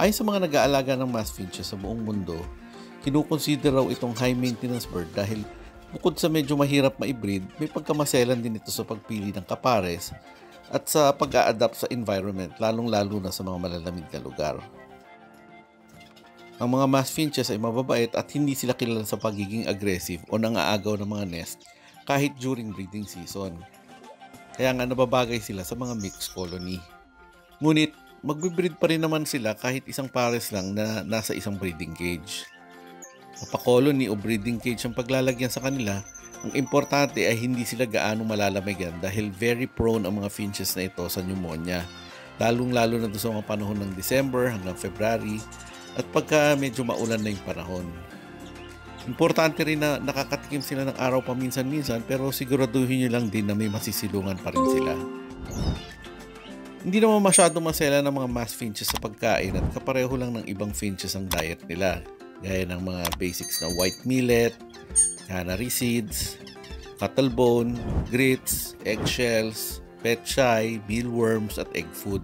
Ayon sa mga nag-aalaga ng mass finches sa buong mundo, kinukonsider raw itong high maintenance bird dahil bukod sa medyo mahirap ma-breed, may pagkamaselan din ito sa pagpili ng kapares at sa pag-a-adapt sa environment, lalong-lalo na sa mga malalamig na lugar. Ang mga mass finches ay mababait at hindi sila kilala sa pagiging aggressive o nangaagaw ng mga nest kahit during breeding season. Kaya nga nababagay sila sa mga mixed colony. Ngunit magbe-breed pa rin naman sila kahit isang pares lang na nasa isang breeding cage. Mapa-colony o breeding cage ang paglalagyan sa kanila, ang importante ay hindi sila gaano malalamigan dahil very prone ang mga finches na ito sa pneumonia, lalong-lalo na sa mga panahon ng December hanggang February at pagka medyo maulan na yung panahon. Importante rin na nakakatikim sila ng araw paminsan-minsan pero siguraduhin nyo lang din na may masisilungan pa rin sila. Hindi naman masyadong masela ng mga mass finches sa pagkain at kapareho lang ng ibang finches ang diet nila, gaya ng mga basics na white millet, canary seeds, cuttlebone, grits, eggshells, petchay, mealworms at egg food.